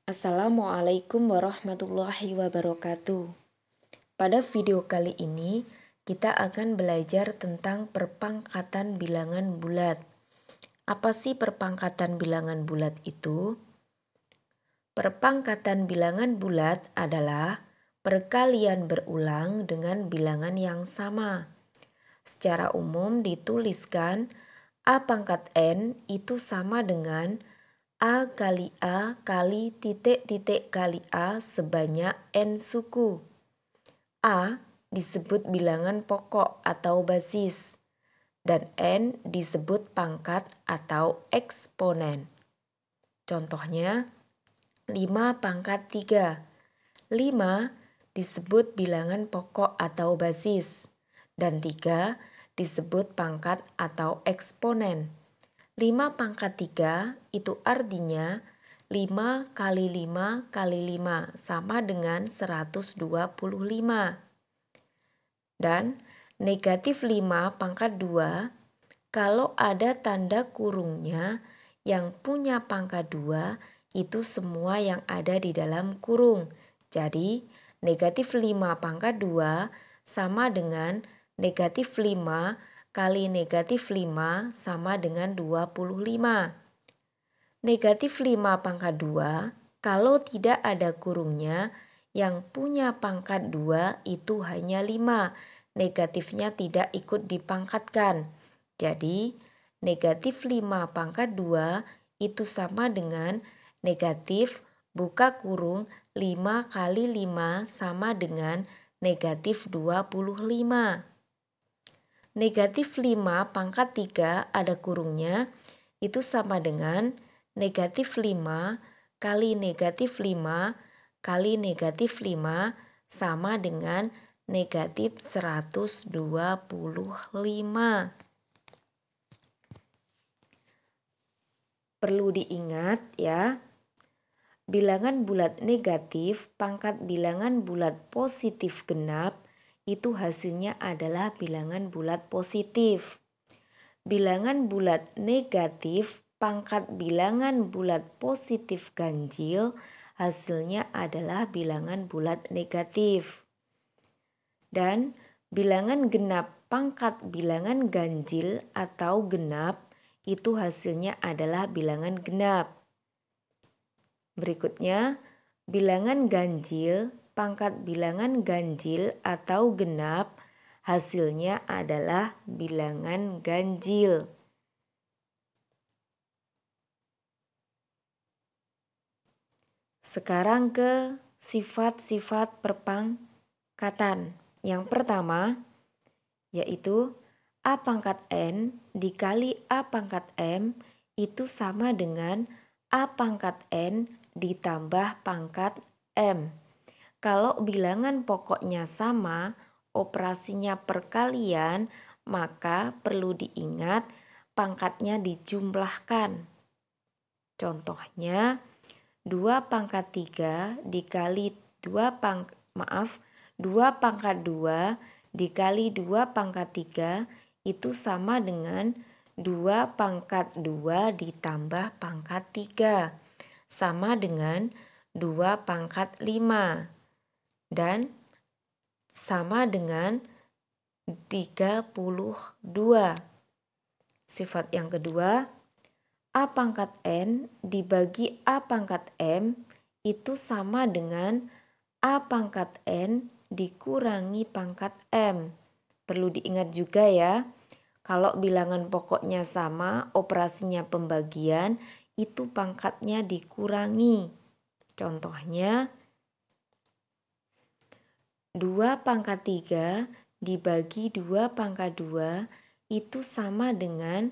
Assalamualaikum warahmatullahi wabarakatuh. Pada video kali ini, kita akan belajar tentang perpangkatan bilangan bulat. Apa sih perpangkatan bilangan bulat itu? Perpangkatan bilangan bulat adalah perkalian berulang dengan bilangan yang sama. Secara umum dituliskan A pangkat N itu sama dengan A kali A kali titik-titik kali A sebanyak N suku. A disebut bilangan pokok atau basis, dan N disebut pangkat atau eksponen. Contohnya, 5 pangkat 3. 5 disebut bilangan pokok atau basis, dan 3 disebut pangkat atau eksponen. 5 pangkat 3 itu artinya 5 kali 5 kali 5 sama dengan 125. Dan negatif 5 pangkat 2 kalau ada tanda kurungnya yang punya pangkat 2 itu semua yang ada di dalam kurung. Jadi negatif 5 pangkat 2 sama dengan negatif 5 kali negatif 5 sama dengan 25. Negatif 5 pangkat 2, kalau tidak ada kurungnya, yang punya pangkat 2 itu hanya 5. Negatifnya tidak ikut dipangkatkan. Jadi, negatif 5 pangkat 2 itu sama dengan negatif buka kurung 5 kali 5 sama dengan negatif 25. Negatif 5 pangkat 3 ada kurungnya, itu sama dengan negatif 5 kali negatif 5 kali negatif 5 sama dengan negatif 125. Perlu diingat ya, bilangan bulat negatif pangkat bilangan bulat positif genap itu hasilnya adalah bilangan bulat positif. Bilangan bulat negatif pangkat bilangan bulat positif ganjil hasilnya adalah bilangan bulat negatif. Dan bilangan genap pangkat bilangan ganjil atau genap itu hasilnya adalah bilangan genap. Berikutnya, bilangan ganjil pangkat bilangan ganjil atau genap hasilnya adalah bilangan ganjil. Sekarang ke sifat-sifat perpangkatan. Yang pertama yaitu A pangkat N dikali A pangkat M itu sama dengan A pangkat N ditambah pangkat M. Kalau bilangan pokoknya sama, operasinya perkalian, maka perlu diingat pangkatnya dijumlahkan. Contohnya 2 pangkat 3 dikali 2 pangkat 2 dikali 2 pangkat 3 itu sama dengan 2 pangkat 2 ditambah pangkat 3 sama dengan 2 pangkat 5 dan sama dengan 32. Sifat yang kedua, A pangkat N dibagi A pangkat M itu sama dengan A pangkat N dikurangi pangkat M. Perlu diingat juga ya, kalau bilangan pokoknya sama, operasinya pembagian, itu pangkatnya dikurangi. Contohnya, 2 pangkat 3 dibagi 2 pangkat 2 itu sama dengan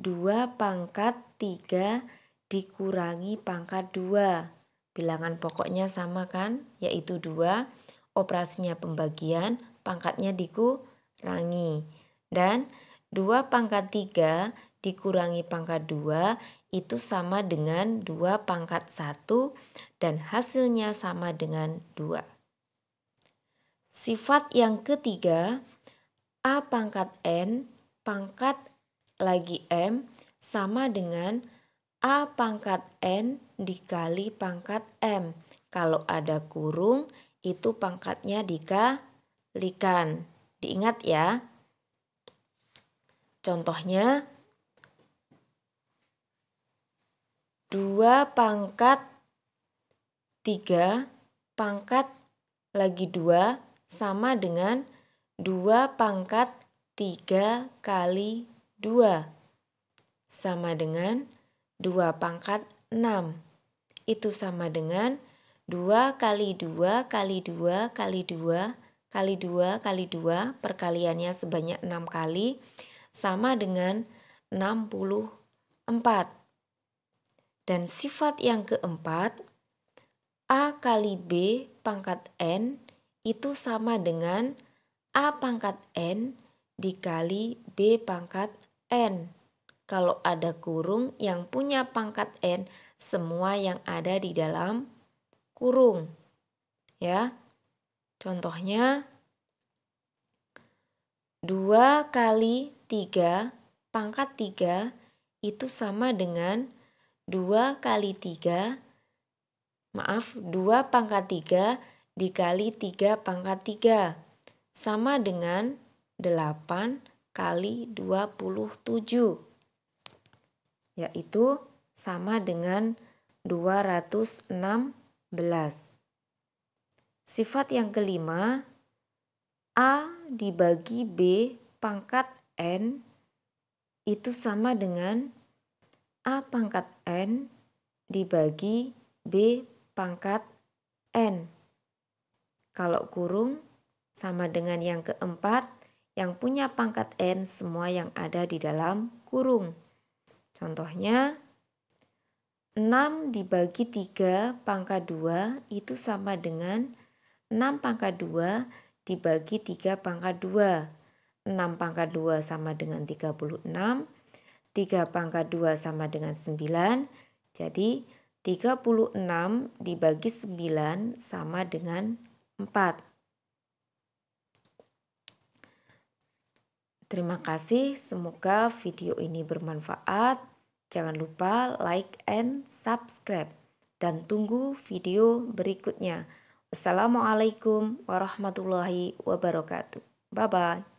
2 pangkat 3 dikurangi pangkat 2. Bilangan pokoknya sama kan, yaitu 2. Operasinya pembagian, pangkatnya dikurangi. Dan 2 pangkat 3 dikurangi pangkat 2 itu sama dengan 2 pangkat 1 dan hasilnya sama dengan 2. Sifat yang ketiga, A pangkat N pangkat lagi M sama dengan A pangkat N dikali pangkat M. Kalau ada kurung, itu pangkatnya dikalikan. Diingat ya. Contohnya, 2 pangkat 3 pangkat lagi 2 sama dengan 2 pangkat 3 kali 2 sama dengan 2 pangkat 6. Itu sama dengan 2 kali 2 kali 2 kali 2 kali 2 kali 2 perkaliannya sebanyak 6 kali sama dengan 64. Dan sifat yang keempat, A kali B pangkat N itu sama dengan A pangkat N dikali B pangkat N. Kalau ada kurung yang punya pangkat N, semua yang ada di dalam kurung. Ya. Contohnya 2 kali 3 pangkat 3 itu sama dengan 2 kali 3, 2 pangkat 3 dikali 3 pangkat 3 sama dengan 8 kali 27, yaitu sama dengan 216. Sifat yang kelima, A dibagi B pangkat N itu sama dengan A pangkat N dibagi B pangkat N. Kalau kurung sama dengan yang keempat, yang punya pangkat N semua yang ada di dalam kurung. Contohnya 6 dibagi 3 pangkat 2 itu sama dengan 6 pangkat 2 dibagi 3 pangkat 2. 6 pangkat 2 sama dengan 36. 3 pangkat 2 sama dengan 9. Jadi 36 dibagi 9 sama dengan 4. Terima kasih, semoga video ini bermanfaat. Jangan lupa like and subscribe. Dan tunggu video berikutnya. Wassalamualaikum warahmatullahi wabarakatuh. Bye-bye.